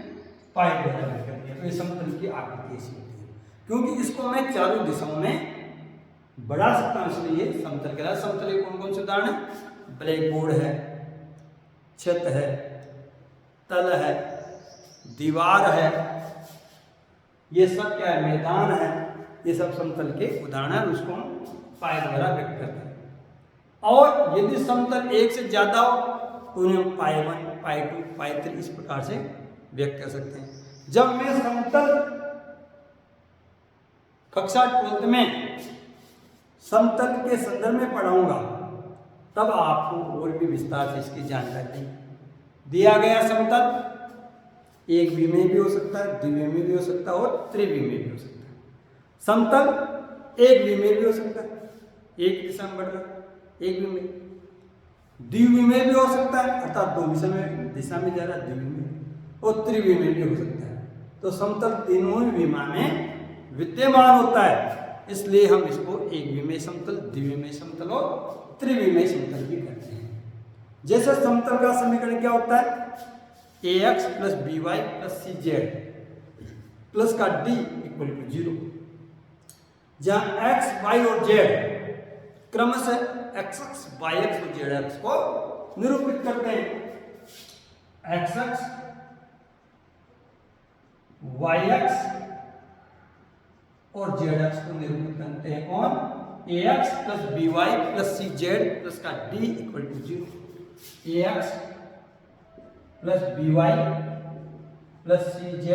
पाए द्वारा व्यक्त कर दिया। तो ये समतल की आकृति ऐसी होती है, क्योंकि इसको मैं चारों दिशाओं में बढ़ा सकता हूं, इसलिए समतल कहलाता है। समतल के कौन कौन से उदाहरण है? ब्लैकबोर्ड है, छत है, तल है, दीवार है, ये सब क्या है? मैदान है। ये सब समतल के उदाहरण है, उसको हम पाए द्वारा व्यक्त करते हैं। और यदि समतल एक से ज्यादा हो तो उन्हें हम पाए 1, पाए 2, पाए 3 इस प्रकार से व्यक्त कर सकते हैं। जब मैं समतल कक्षा 12th में समतल के संदर्भ में पढ़ाऊंगा, तब आपको और भी विस्तार से इसकी जानकारी दिया गया। समतल एक विमीय भी हो सकता है, द्विविमीय भी हो सकता है और त्रिविमीय भी हो सकता है। समतल एक विमीय भी हो सकता है, एक दिशा में बढ़ रहा, एक विमीय। द्विविमीय भी हो सकता है, अर्थात दो दिशा में जा रहा है, द्विविमीय। और त्रिविमीय भी हो सकता है। तो समतल तीनों ही विमा में विद्यमान होता है, इसलिए हम इसको एक विमीय समतल, द्विविमीय समतल और त्रिविमीय समतल भी कहते हैं। जैसे समतल का समीकरण क्या होता है? ax + by + cz प्लस का d = 0, जहां x, y और z क्रमशः x, y और z को निरूपित करते हैं। x, y और z को निरूपित करते हैं कौन? ax + by + cz प्लस का d = 0, ax + by + cz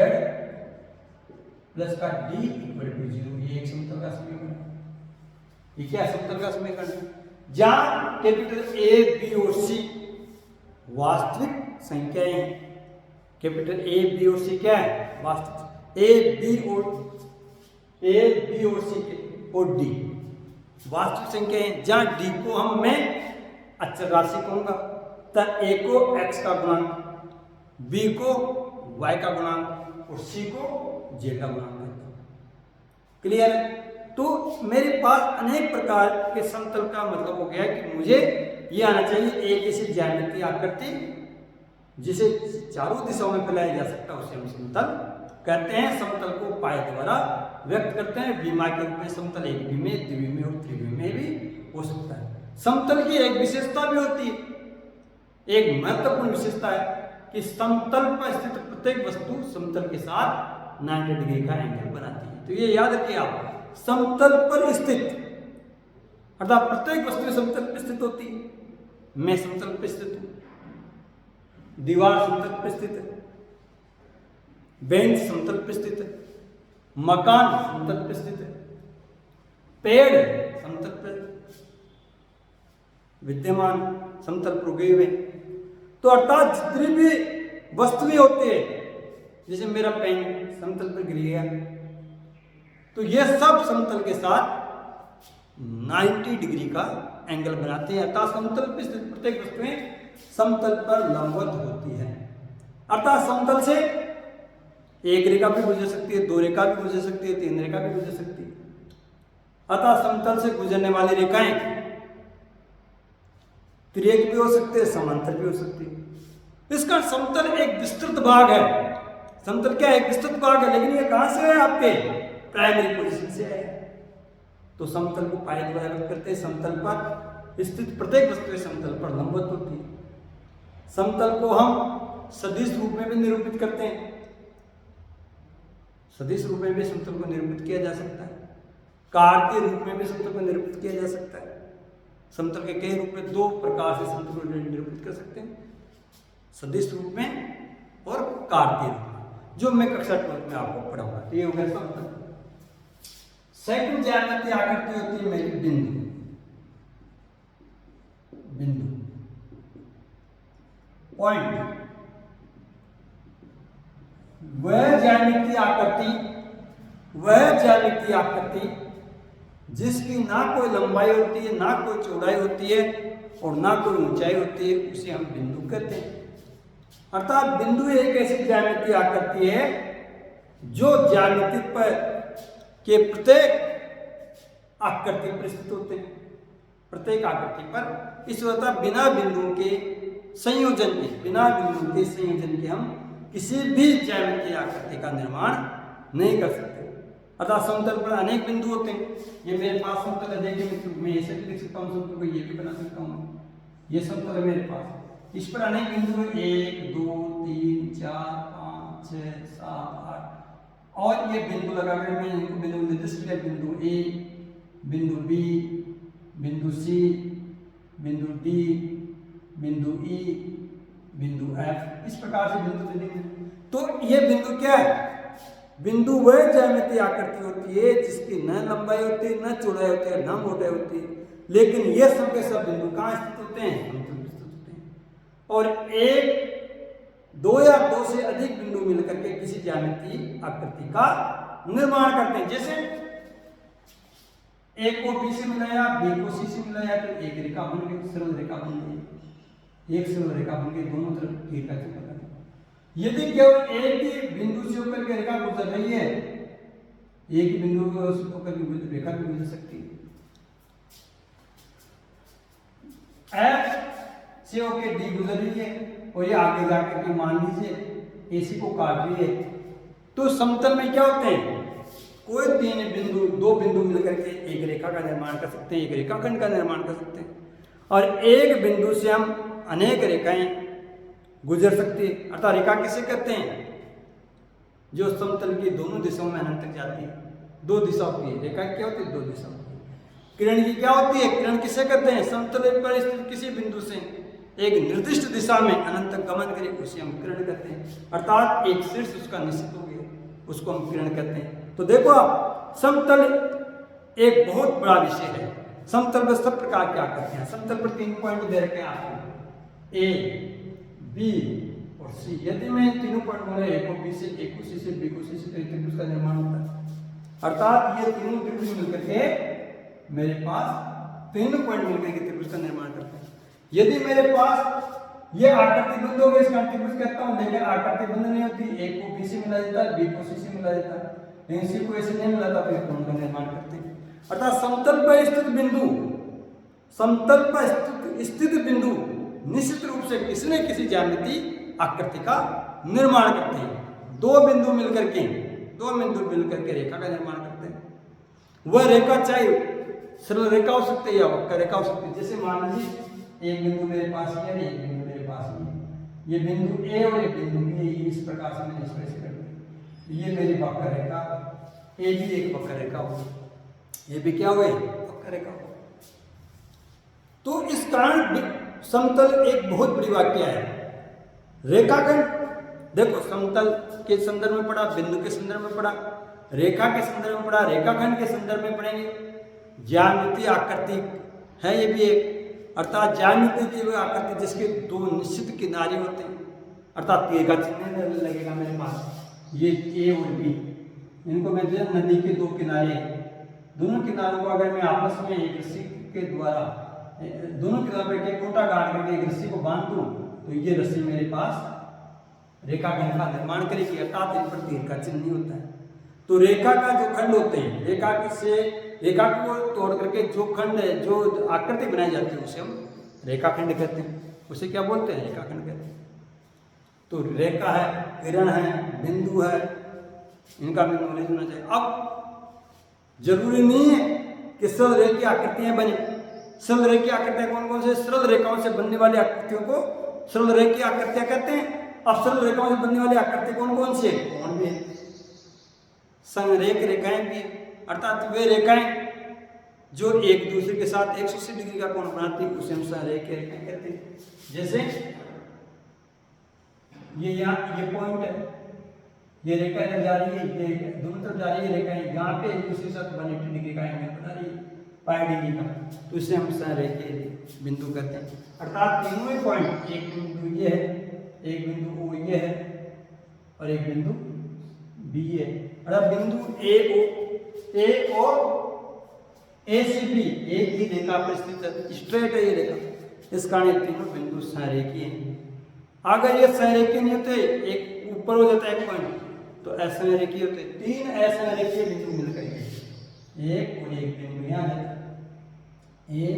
plus का d = 0। ये एक समतल का समीकरण है। ये क्या है? समतल का समीकरण है, जहां कैपिटल A, B और C वास्तविक संख्याएं हैं। कैपिटल A, B और C क्या है? वास्तविक। A, B और C और D वास्तविक संख्या है, जहां D को मैं अचर राशि कहूंगा, तब A को x का गुणांक, B को y का गुणांक और C को z का गुणांक करता हूं। क्लियर है? तो मेरे पास अनेक प्रकार के समतल का मतलब हो गया कि मुझे ये आना चाहिए एक ऐसी ज्यामितीय आकृति जिसे चारों दिशाओं में फैलाया जा सकता है, उसे हम समतल कहते हैं। समतल को पाए द्वारा व्यक्त करते हैं। विमा के रूप में समतल एक विमीय, द्विविमीय और त्रिविमीय भी हो सकता है। समतल की एक विशेषता भी होती है, एक महत्वपूर्ण विशेषता है, कि समतल पर स्थित प्रत्येक वस्तु समतल के साथ 90 डिग्री का एंगल बनाती है। तो ये याद रखिए आप, समतल पर स्थित अर्थात प्रत्येक वस्तु समतल पर स्थित होती है। मैं समतल पर स्थित हूं, दीवार समतल पर स्थित है, बेंच समतल पर स्थित है, मकान समतल पर स्थित है, पेड़ समतल पर विद्यमान, समतल पर उगे हुए। तो अर्थात जितनी भी वस्तुएं होती है, जैसे मेरा पेन समतल पर गिर गया, तो यह सब समतल के साथ 90 डिग्री का एंगल बनाते हैं। अर्थात समतल पर स्थित प्रत्येक वस्तुएं समतल पर लंबवत होती है। अर्थात समतल से एक रेखा भी गुजर सकती है, दो रेखा भी गुजर सकती है, तीन रेखा भी गुजर सकती है। अतः समतल से गुजरने वाली रेखाएं तिर्यक भी हो सकते हैं, समांतर भी हो सकती है। इसका समतल एक विस्तृत भाग है। समतल क्या है? एक विस्तृत भाग है, लेकिन ये कहां से है? आपके प्राइमरी पोजीशन से है। तो समतल को पाए द्वारा व्यक्त करते हैं। समतल पर स्थित प्रत्येक वस्तु समतल पर लंबवत होती है। समतल को हम सदिश रूप में भी निरूपित करते हैं। सदिश रूप में भी समतल को निरूपित किया जा सकता है, कार्तीय रूप में भी समतल को निरूपित किया जा सकता है। समतल के कई रूप में, दो प्रकार से समतल को निरूपित कर सकते हैं, सदिश रूप में और कार्तीय रूप में, जो मैं कक्षा 12 में आपको पढ़ाऊंगा। तो ये हो गया समतल। सेकंड ज्यामितीय आकृति होती है मेरी बिंदु। बिंदु पॉइंट, वह ज्यामितीय आकृति जिसकी ना कोई लंबाई होती है, ना कोई चौड़ाई होती है और ना कोई ऊंचाई होती है, उसे हम बिंदु कहते हैं। अर्थात बिंदु एक ऐसी ज्यामितीय आकृति है जो ज्यामिति पर के प्रत्येक आकृति पर स्थित होते हैं। प्रत्येक आकृति पर इस होता बिना बिंदुओं के संयोजन के हम किसी भी ज्यामितीय आकृति का निर्माण नहीं कर सकते। अर्थात समतल पर अनेक बिंदु होते हैं। ये मेरे पास समतल है, देखिए मित्रों, मैं ऐसे भी लिख सकता हूँ समतल को, ये भी बना सकता हूँ। ये समतल है मेरे पास, इस पर अनेक बिंदु हैं, 1 2 3 4 5 6 7 8, और ये बिंदु लगाकर मैं इनको बिंदु निर्दिष्ट किया। बिंदु ए, बिंदु बी, बिंदु सी, बिंदु डी, बिंदु ई, बिंदु एफ, इस प्रकार से बिंदु दे देंगे। तो ये बिंदु क्या है? बिंदु वह ज्यामितीय आकृति होती है जिसकी न लंबाई होती है, न चौड़ाई होती है, न मोटाई होती है, लेकिन ये सब के सब बिंदु कहाँ स्थित होते हैं? समतल पर स्थित होते हैं। और एक, दो या दो से अधिक बिंदु मिलकर के किसी ज्यामितीय आकृति का निर्माण करते हैं। जैसे एक को बी से मिलाया, बी को सी से मिलाया, तो एक रेखा बन गई, सरल रेखा बन गई, एक सरल रेखा बन गई, दोनों तरफ रेखा से बना। यदि केवल एक ही बिंदु से होकर के रेखा गुजर रही है, एक ही बिंदु से होकर के रेखा भी गुजर सकती है। एफ से होकर डी गुजर रही है और ये आगे जाकर के मान लीजिए एसी को काट रही है, तो समतल में क्या होते हैं? कोई तीन बिंदु, दो बिंदु मिलकर के एक रेखा का निर्माण कर सकते हैं, एक रेखाखंड का निर्माण कर सकते हैं। और एक बिंदु से हम अनेक रेखाएं गुजर सकती है। अर्थात रेखा किसे कहते हैं? जो समतल की दोनों दिशाओं में अनंत तक जाती है। दो दिशा होती है, रेखा क्या होती है? दो दिशा होती है। किरण की क्या होती है? किरण किसे कहते हैं? समतल पर स्थित किसी बिंदु से एक निर्दिष्ट दिशा में अनंत तक गमन करे, उसे हम किरण कहते हैं। अर्थात एक शीर्ष उसका निश्चित हो गया, उसको हम किरण कहते हैं। तो देखो आप, समतल एक बहुत बड़ा विषय है। समतल पर सब प्रकार की आकृतियां, समतल पर 3 पॉइंट दे रखे हैं आपको, ए, बी और सी। यदि मैं तीनों पॉइंट बोले, ए को बी से, ए को सी से, बी को सी से, तो एक त्रिभुज का निर्माण होता है। अर्थात ये तीनों त्रिभुज मिलकर के मेरे पास तीनों पॉइंट मिलकर के त्रिभुज का निर्माण करते हैं। यदि मेरे पास ये आकृति बंद हो गई, इसका त्रिभुज कहता हूं, लेकिन आकृति बंद नहीं होती, ए को बी से मिला जाता है, बी को सी से मिला जाता है, लेकिन सी को ऐसे नहीं मिलाता, तो कोण का निर्माण करते हैं। अर्थात समतल पर स्थित बिंदु निश्चित रूप से किसी न किसी ज्यामितीय आकृति का निर्माण करते हैं। दो बिंदु मिलकर के रेखा का निर्माण करते हैं। वह रेखा चाहे सरल रेखा हो सकती है या वक्र रेखा हो सकती है। जैसे मान लीजिए एक बिंदु मेरे पास है, एक बिंदु मेरे पास है, ये बिंदु ए और ये बिंदु बी, इस प्रकार से मैंने इसको ऐसे कर दिया। ये मेरी वक्र रेखा, ए भी एक वक्र रेखा हो, ये भी क्या हुए वक्र रेखा हो। तो इस कारण समतल एक बहुत बड़ी वाक्य है। रेखाखंड देखो, समतल के संदर्भ में पढ़ा, बिंदु के संदर्भ में पढ़ा, रेखा के संदर्भ में पढ़ा, रेखाखंड के संदर्भ में पढ़ेंगे। ज्यामिति आकृति है ये भी एक, अर्थात ज्यामिति की वो आकृति जिसके दो निश्चित किनारे होते हैं, अर्थात तीर का चिन्ह लगेगा मेरे पास। ये ए और बी, इनको मैं जो नदी के दो किनारे, दोनों किनारों को अगर मैं आपस में एक रस्सी के द्वारा दोनों किनारों पर एक कोटा गाड़ करके एक रस्सी को बांध दूं तो ये रस्सी मेरे पास रेखाखंड का निर्माण करेगी, अर्थात इन पर तीर का चिन्ह नहीं होता है। तो रेखा का जो खंड होते हैं, रेखा को तोड़ करके जो खंड है, जो आकृति बनाई जाती है उसे हम रेखाखंड कहते हैं। उसे क्या बोलते हैं? रेखाखंड कहते हैं। तो रेखा है, किरण है, बिंदु है, इनका भी नॉलेज होना चाहिए। अब जरूरी नहीं है कि सरल रेखा की आकृतियां बने। सरल रेखा की आकृतियां कौन कौन से? सरल रेखाओं से बनने वाली आकृतियों को सरल रेखा की आकृतियां कहते हैं। अब सरल रेखाओं से बनने वाली आकृति कौन कौन सी है? कौन भी है, संरेख रेखाएं भी, अर्थात वे रेखाएं जो एक दूसरे के साथ 180 डिग्री का कोण बनाती है उसे हम संरेख रेखाएं कहते हैं। जैसे ये यहाँ ये पॉइंट है, ये रेखा इधर जा रही है, ये दोनों तरफ जा रही है रेखा, यहाँ पे एक दूसरे के साथ 180 डिग्री का एंगल बना रही है, पाई डिग्री का, तो इसे हम संरेख बिंदु कहते हैं। अर्थात तीनों ही पॉइंट, एक बिंदु ये है, एक बिंदु ओ ये है और एक बिंदु बी है। अर्थात बिंदु ए और ए से बी एक ही रेखा पर स्थित है, स्ट्रेट है ये रेखा, इस कारण ये तीनों बिंदु संरेखीय हैं। अगर ये संरेखीय नहीं होते, एक ऊपर हो जाता है एक पॉइंट, तो असंरेखीय होते। तीन असंरेखीय बिंदु मिलकर एक और एक बिंदु यहाँ है, ए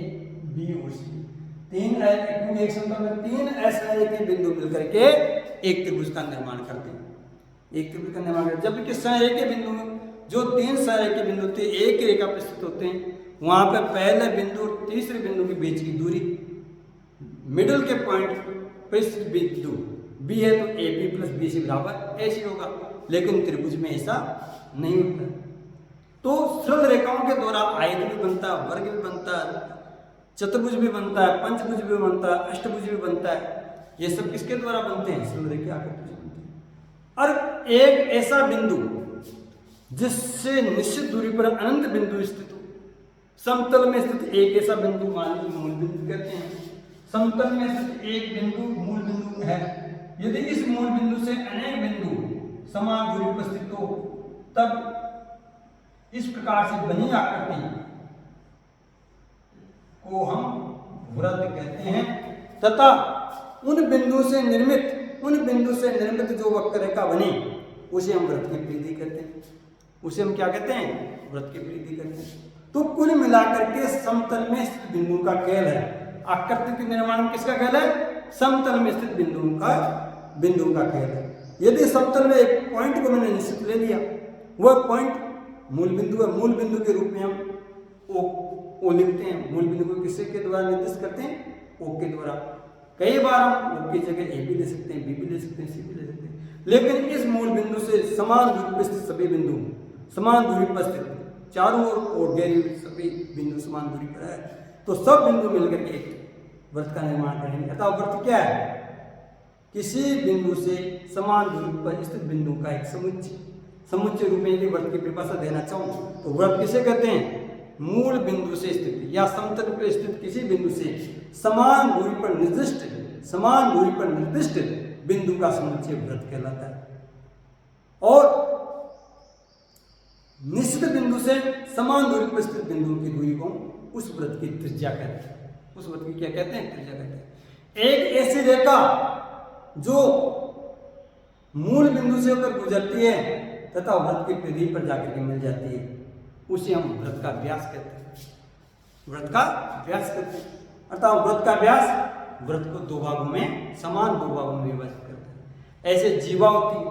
बी और सी, तीन एक समतल में तीन असंरेखीय बिंदु मिलकर के एक त्रिभुज का निर्माण करते हैं, एक त्रिभुज का निर्माण करते हैं। जबकि संरेखीय बिंदु में जो तीन संरेखीय बिंदु होते हैं एक रेखा पर स्थित होते हैं, वहां पर पहले बिंदु और तीसरे बिंदु के बीच की दूरी, मिडिल के पॉइंट पर स्थित बिंदु बी है तो A B plus B C बराबर ऐसी होगा, लेकिन त्रिभुज में ऐसा नहीं होता। तो सरल रेखाओं के द्वारा आयत भी बनता है, वर्ग भी बनता है, चतुर्भुज भी बनता है, पंचभुज भी बनता है, अष्टभुज भी बनता है। ये सब किसके द्वारा बनते हैं? सरल रेखा आकृति से बनते हैं। और एक ऐसा बिंदु जिससे निश्चित दूरी पर अनंत बिंदु स्थित हो, समतल में स्थित एक ऐसा बिंदु मान लीजिए मूल बिंदु कहते हैं। समतल में स्थित एक बिंदु मूल बिंदु है। यदि इस मूल बिंदु से अनेक बिंदु समान दूरी पर स्थित हो, तब इस प्रकार से बनी आकृति को हम वृत्त कहते हैं। तथा उन बिंदु से निर्मित जो वक्ररेखा बनी उसे हम वृत्त की परिधि कहते हैं। उसे हम क्या कहते हैं? वृत्त की परिधि कहते हैं। तो कुल मिलाकर के समतल में स्थित बिंदु का खेल है। आकृति के निर्माण में किसका खेल है? समतल में स्थित बिंदु का खेल है। यदि समतल में एक पॉइंट को मैंने निश्चित ले लिया, वह पॉइंट मूल बिंदु है, मूल बिंदु के रूप में हम ओ लिखते हैं। मूल बिंदु को किसके द्वारा निर्दिष्ट करते हैं? ओ के द्वारा। कई बार हम ओ की जगह ए भी ले सकते हैं, बी भी ले सकते हैं, सी भी ले सकते हैं, लेकिन इस मूल बिंदु से समान दूरी पर स्थित सभी बिंदु समान दूरी पर स्थित, चारों ओर गहरी सभी बिंदु समान दूरी पर है, तो सब बिंदु मिलकर के एक वृत्त का निर्माण करेंगे। अतः वृत्त क्या है? किसी बिंदु से समान दूरी पर स्थित बिंदु का एक समुच्चय रूप में यदि वृत्त की परिभाषा देना चाहूँ तो वृत्त किसे कहते हैं? मूल बिंदु से स्थित या समतल पर स्थित किसी बिंदु से समान दूरी पर निर्दिष्ट बिंदु का समुच्चय वृत्त कहलाता है। और निश्चित बिंदु से समान दूरी पर स्थित बिंदु की दूरी को उस वृत्त की त्रिज्या कहते हैं। उस वृत्त की क्या कहते हैं? त्रिज्या कहते हैं। एक ऐसी रेखा जो मूल बिंदु से होकर गुजरती है तथा वृत्त की परिधि पर जाकर के मिल जाती है, उसे हम वृत्त का व्यास कहते हैं। वृत्त का व्यास कहते हैं। अर्थात वृत्त का व्यास वृत्त को दो भागों में, समान दो भागों में विभाजित करते हैं। ऐसे जीवा होती है,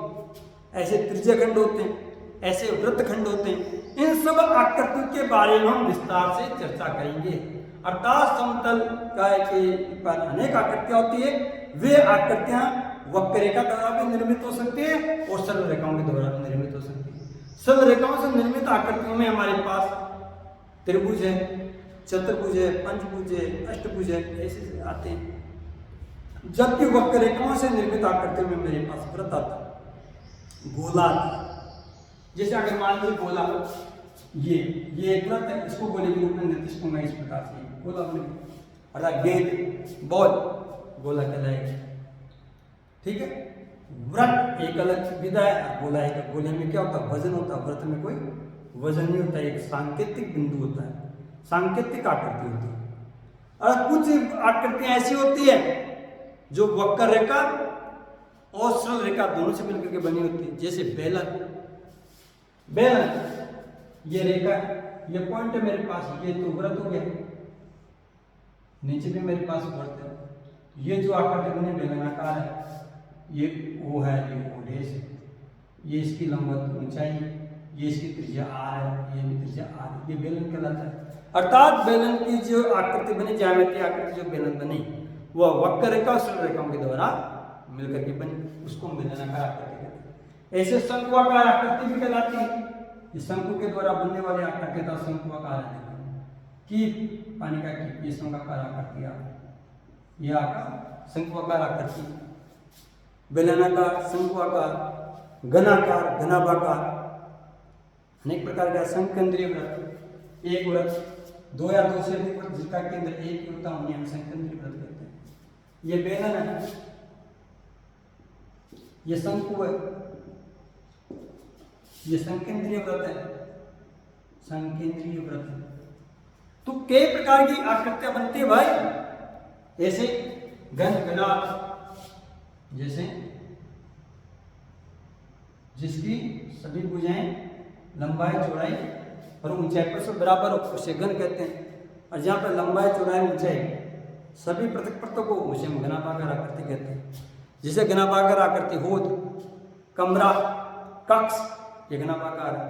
ऐसे त्रिज्याखंड होते हैं, ऐसे वृत्तखंड होते हैं। इन सब आकृतियों के बारे में हम विस्तार से चर्चा करेंगे। अर्थात समतल का पर अनेक आकृतियां होती है, वे आकृतियां वक्र रेखा द्वारा भी निर्मित हो सकती है और सरल रेखाओं के द्वारा भी निर्मित हो सकती है। सरल रेखाओं से निर्मित आकृतियों में हमारे पास त्रिभुज है, चतुर्भुज है, पंचभुज है, अष्टभुज है, ऐसे आते हैं। जबकि वक्र रेखाओं से निर्मित आकृतियों में मेरे पास वृत्त आता है, गोला आता है। जैसे अगर मान लो गोला, ये एक वृत्त है, इसको गोले के रूप में निर्दिष्ट होगा इस प्रकार से, गोला बनेगा, अर्थात गेंद बॉल गोला कहलाएगा। ठीक है, वृत्त एक अलग विधा है, गोला एक। गोले में क्या होता है, वजन होता है, वृत्त में कोई वजन नहीं होता, एक सांकेतिक बिंदु होता है, सांकेतिक आकृति होती है। और कुछ आकृतियां ऐसी होती है जो वक्र रेखा और सरल रेखा दोनों से मिलकर के बनी होती है। जैसे बेलन, ये रेखा, ये पॉइंट है मेरे पास, ये तो वृत्त हो गया, नीचे भी मेरे पास वृत्त है। ये जो आकृति बनी बेलनाकार है, ये ओ है, ये ओ डैश है, ये इसकी लंबाई ऊंचाई, ये इसकी त्रिज्या आर है, ये भी त्रिज्या आर, ये बेलन कहलाता है। अर्थात बेलन की जो आकृति बनी, ज्यामितीय आकृति जो बेलन बनी, वह वक्र रेखा और सरल रेखाओं के द्वारा मिलकर के बनी, उसको हम बेलनाकार आकृति कहते हैं। ऐसे शंकुआकार आकृति भी कहलाती है। इस शंकु के द्वारा बनने वाले आकृति का शंकुआकार है। की पानी का की, ये शंकुआकार आकृति, यह आकार शंकुआकार आकृति, बेलनाकार, शंकुआकार, घनाकार, घनाभाकार, अनेक प्रकार का संकेंद्रीय वृत्त, एक वृत्त, दो या दो से अधिक वृत्त जिसका केंद्र एक होता है, उन्हें हम संकेंद्रीय वृत्त कहते हैं। ये बेलन है, ये शंकु है, ये संकेंद्रीय वृत्त है, संकेंद्रीय वृत्त है। तो कई प्रकार की आकृतियां बनती है भाई, ऐसे घन घना, जैसे जिसकी सभी भुजाएं लंबाई चौड़ाई और ऊंचाई पर से बराबर हो, उसे घन कहते हैं। और जहाँ पर लंबाई चौड़ाई ऊंचाई सभी पृथक परतों को, उसे हम घनाभागाकार आकृति कहते हैं। जैसे घनाभागाकार आकृति होद, कमरा, कक्ष, ये घनाभागाकार है।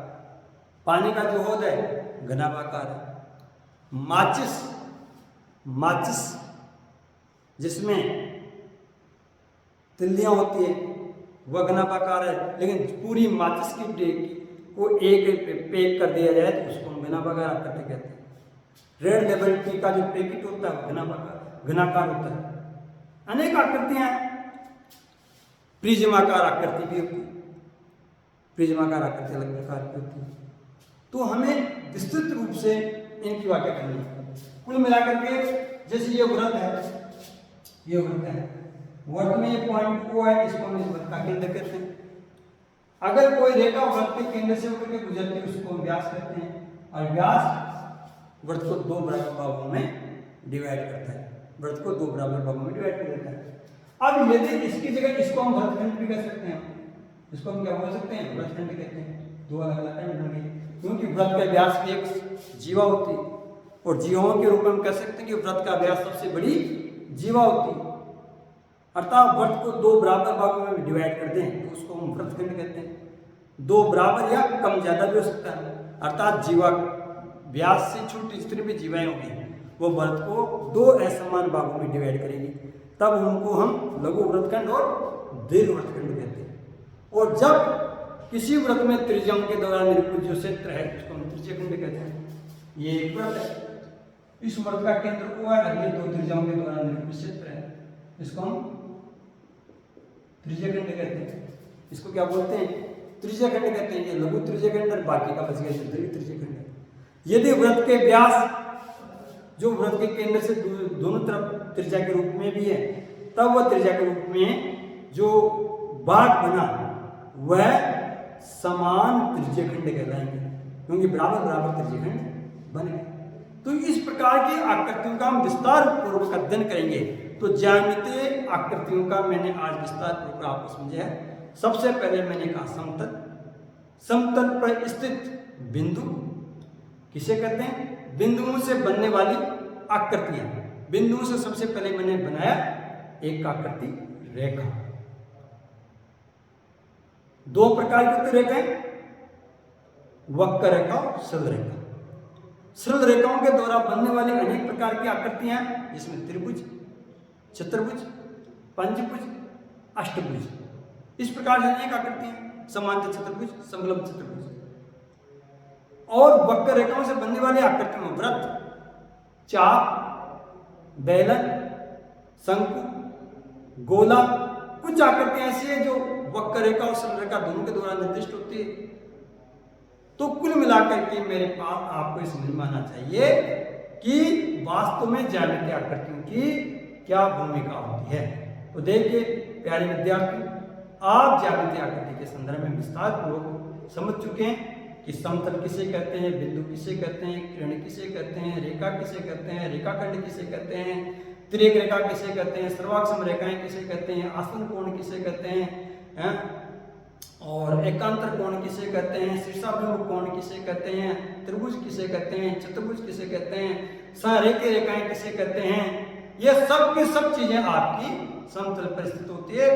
पानी का जो होद है घनाभागाकार है। माचिस जिसमें तिल्लियां होती है वह घनाभागाकार है, लेकिन पूरी माचिस की को एक पैक कर दिया जाए तो उसको हम घनाभागाकार आकृति कहते हैं। रेड लेबल टी का जो पैकेट होता है घनाकार होता है। अनेक आकृतियां, प्रिज्माकार आकृति भी होती है, प्रिज्माकार आकृति अलग प्रकार की होती है। तो हमें विस्तृत रूप से इनकी व्याख्या करनी है। कुल मिलाकर के जैसे ये वृत्त है, ये वृत्त है, वृत्त में ये पॉइंट ओ है, इसको हम इस वृत्त का केंद्र कहते हैं। अगर कोई रेखा वृत्त के केंद्र से होकर के गुजरती है उसको हम व्यास कहते हैं। और व्यास वृत्त को दो बराबर भागों में डिवाइड करता है, वृत्त को दो बराबर भागों में डिवाइड कर देता है। अब यदि इसकी जगह इसको हम वृत्तखंड भी कह सकते हैं, इसको हम क्या बोल सकते हैं, वृत्तखंड कहते हैं। दो अलग अलग खंड बन गए, क्योंकि वृत्त का व्यास भी एक जीवा होती है, और जीवाओं के रूप में हम कह सकते हैं कि वृत्त का व्यास सबसे बड़ी जीवा होती है। अर्थात वृत्त को दो बराबर भागों में डिवाइड कर दें तो उसको हम वृत्तखंड कहते हैं। दो बराबर या कम ज्यादा भी हो सकता है। अर्थात जीवा व्यास से छोटी जितनी भी जीवाएं होंगी वो वृत्त को दो असमान भागों में डिवाइड करेगी, तब उनको हम लघु वृत्तखंड और दीर्घ वृत्तखंड कहते हैं। और जब किसी वृत्त में त्रिज्याओं के द्वारा निरूपित जो क्षेत्र है उसको हम त्रिज्यखंड कहते हैं। ये एक वृत्त है, इस वृत्त का केंद्र O है, अगले दो त्रिज्याओं के द्वारा निरूपित क्षेत्र है, इसको हम त्रिज्यखंड कहते हैं। इसको क्या बोलते हैं, त्रिज्यखंड कहते हैं। ये लघु त्रिज्यखंड और बाकी का बच गया दीर्घ त्रिज्यखंड है। यदि वृत्त के व्यास जो वृत्त के केंद्र से दोनों तरफ त्रिज्या के रूप में भी है, तब वह त्रिज्या के रूप में जो भाग बना वह समान त्रिज्यखंड कहलाएंगे, क्योंकि बराबर बराबर त्रिज्यखंड बन गए। तो इस प्रकार की आकृतियों का हम विस्तार पूर्वक अध्ययन करेंगे। तो ज्यामितीय आकृतियों का मैंने आज विस्तार पूर्वक आपको समझा है। सबसे पहले मैंने कहा समतल, समतल पर स्थित बिंदु किसे कहते हैं, बिंदुओं से बनने वाली आकृतियां। बिंदुओं से सबसे पहले मैंने बनाया एक आकृति रेखा। दो प्रकार की रेखाएं, वक्र रेखा और सरल रेखा। सरल रेखाओं के द्वारा बनने वाली अनेक प्रकार की आकृतियां जिसमें त्रिभुज, चतुर्भुज, पंचभुज, अष्टभुज। इस प्रकार से अनेक आकृतियां, समांतर चतुर्भुज, समलंब चतुर्भुज। और वक्र रेखाओं से बनने वाली आकृतियों में वृत्त, चाप, बेलन, शंकु, गोला, कुछ आकृतियां ऐसी है जो वक्र रेखा और सरल रेखा दोनों के द्वारा निर्दिष्ट होती है। तो कुल मिलाकर के मेरे पास आपको समझ में आना चाहिए कि वास्तव में ज्यामितीय आकृतियों की क्या भूमिका होती है। तो देखिए प्यारे विद्यार्थी, आप ज्यामितीय आकृति के संदर्भ में विस्तार पूर्वक समझ चुके हैं कि समतल किसे कहते हैं, बिंदु किसे कहते हैं, किरण किसे कहते हैं, रेखा किसे कहते हैं, रेखाखंड किसे कहते हैं, तिर्यक रेखा किसे कहते हैं, सर्वाक्षम रेखाएं किसे कहते हैं, आसन कोण किसे कहते हैं, और एकांतर कोण किसे कहते हैं, शीर्षाभिमुख कोण किसे कहते हैं, त्रिभुज किसे कहते हैं, चतुर्भुज किसे कहते हैं, संरेखीय रेखाएं किसे कहते हैं। ये सब की सब चीजें आपकी समतल पर स्थित होती है।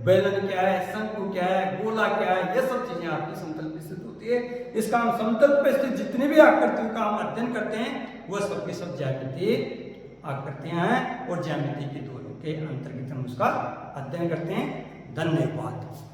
बेलन क्या है, शंकु क्या है, गोला क्या है, ये सब चीजें आपकी समतल पर स्थित होती है। इसका हम समतल पर स्थित जितनी भी आकृतियों का हम अध्ययन करते हैं वह सबके सब ज्यामितीय आकृतियां हैं और ज्यामिति के दोनों के अंतर्गत हम उसका अध्ययन करते हैं। धन्यवाद।